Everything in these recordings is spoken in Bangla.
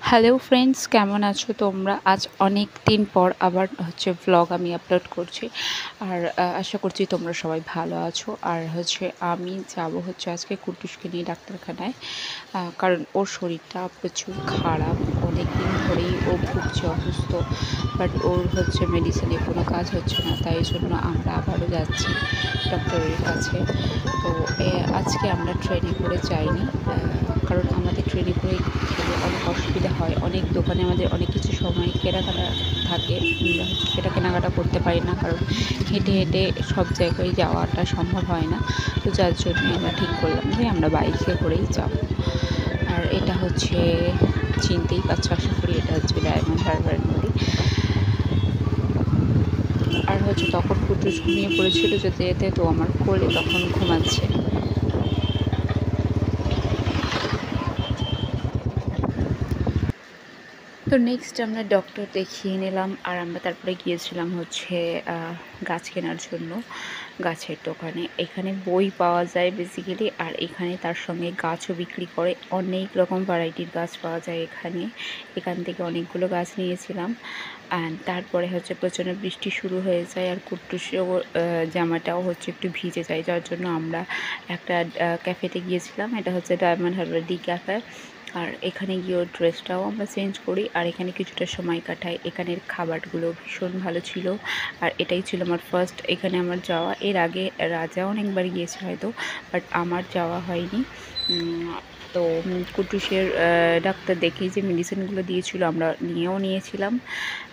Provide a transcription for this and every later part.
হ্যালো ফ্রেন্ডস, কেমন আছো তোমরা? আজ অনেক দিন পর আবার ব্লগ আমি আপলোড করছি। আর আশা করছি তোমরা সবাই ভালো আছো। আর আমি যাব আজকে কুটুসকে নিয়ে ডাক্তারখানায়, কারণ ওর শরীরটা প্রচুর খারাপ। অনেক দিন ধরেই ও ভুগছে অসুস্থ, বাট ওর মেডিসিনে কোনো কাজ হচ্ছে না। তাই জন্য আমরা আবারও যাচ্ছি ডক্টরের কাছে। তো আজকে আমরা ট্রেনে করে যাইনি, কারণ আমাদের ট্রেনে করে গেলে অনেক অসুবিধা হয়। অনেক দোকানে আমাদের অনেক কিছু সময় কেনাকাটা থাকে, সেটা কেনাকাটা করতে পারি না, কারণ হেঁটে হেঁটে সব জায়গায় যাওয়াটা সম্ভব হয় না। তো যার জন্যই আমরা ঠিক করলাম যে আমরা বাইকে করেই যাব। আর এটা চিনতেই পারছো আশা করি, এটা ডায়মন্ড হারবার নদী। আর তখন কুটুস ঘুমিয়ে পড়েছিল যেতে যেতে, তো আমার কোলে তখন ঘুমাচ্ছে। তো নেক্সট আমরা ডক্টর দেখিয়ে নিলাম, আর আমরা তারপরে গিয়েছিলাম গাছ কেনার জন্য গাছের দোকানে। এখানে বই পাওয়া যায় বেসিক্যালি, আর এখানে তার সঙ্গে গাছও বিক্রি করে। অনেক রকম ভ্যারাইটির গাছ পাওয়া যায় এখান থেকে অনেকগুলো গাছ নিয়েছিলাম। অ্যান্ড তারপরে প্রচণ্ড বৃষ্টি শুরু হয়ে যায়, আর কুট্টুসেও জামাটাও একটু ভিজে যায়, যার জন্য আমরা একটা ক্যাফেতে গিয়েছিলাম। এটা ডায়মন্ড হারবার ডি ক্যাফে। আর এখানে গিয়ে ওর ড্রেসটাও আমরা চেঞ্জ করি, আর এখানে কিছুটা সময় কাটাই। এখানের খাবারগুলো ভীষণ ভালো ছিল, আর এটাই ছিল আমার ফার্স্ট এখানে আমার যাওয়া। এর আগে রাজা অনেকবার গিয়েছে হয়তো, বাট আমার যাওয়া হয়নি। তো কুটুসের ডাক্তার দেখেই যে মেডিসিনগুলো দিয়েছিল আমরা নিয়েও নিয়েছিলাম।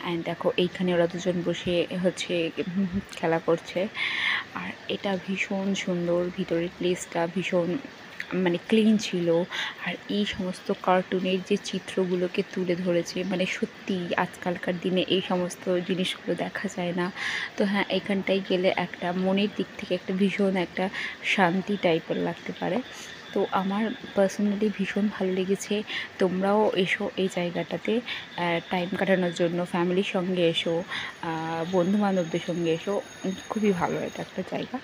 অ্যান্ড দেখো এইখানে ওরা দুজন বসে খেলা করছে। আর এটা ভীষণ সুন্দর, ভিতরের প্লেসটা ভীষণ ক্লিন ছিল। আর এই সমস্ত কার্টুনের যে চিত্রগুলোকে তুলে ধরেছে, সত্যি আজকালকার দিনে এই সমস্ত জিনিসগুলো দেখা যায় না। তো হ্যাঁ, এখানটায় গেলে একটা মনের দিক থেকে ভীষণ একটা শান্তি টাইপের লাগতে পারে। তো আমার পার্সোনালি ভীষণ ভালো লেগেছে। তোমরাও এসো এই জায়গাটাতে টাইম কাটানোর জন্য, ফ্যামিলির সঙ্গে এসো, বন্ধুবান্ধবদের সঙ্গে এসো। খুবই ভালো এটা একটা জায়গা।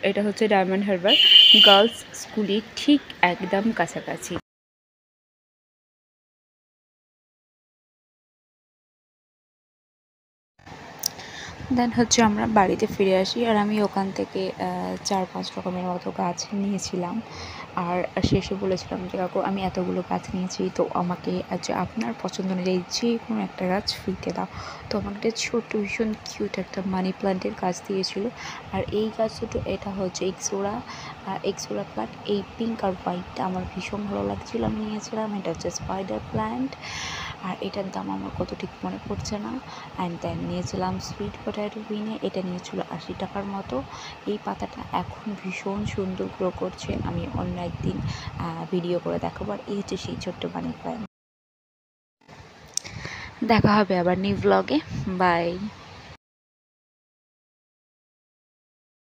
এটা ডায়মন্ড হারবার গার্লস স্কুলের ঠিক একদম কাছাকাছি। দেন আমরা বাড়িতে ফিরে আসি, আর আমি ওখান থেকে 4-5 রকমের মতো গাছ নিয়েছিলাম। আর শেষে বলেছিলাম যে কাকু, আমি এতগুলো গাছ নিয়েছি, তো আমাকে আপনার পছন্দ অনুযায়ী যে কোনো একটা গাছ ফ্রিতে দাও। তো আমাকে একটা ছোট্ট ভীষণ কিউট একটা মানি প্লান্টের গাছ দিয়েছিল। আর এই গাছ দুটো, এটা এক্সোরা প্লান্ট। এই পিঙ্ক আর হোয়াইটটা আমার ভীষণ ভালো লাগছিল, আমি নিয়েছিলাম। এটা স্পাইডার প্ল্যান্ট, আর এটার দাম আমার কত ঠিক মনে পড়ছে না। অ্যান্ড দেন নিয়েছিলাম সুইট পটেটো বিনে, এটা নিয়েছিল 80 টাকার মতো। এই পাতাটা এখন ভীষণ সুন্দর গ্রো করছে, আমি অন্য একদিন ভিডিও করে দেখাবো। আর এই সেই ছোট্ট মানি প্ল্যান্ট। দেখা হবে আবার নিউ ব্লগে। বাই।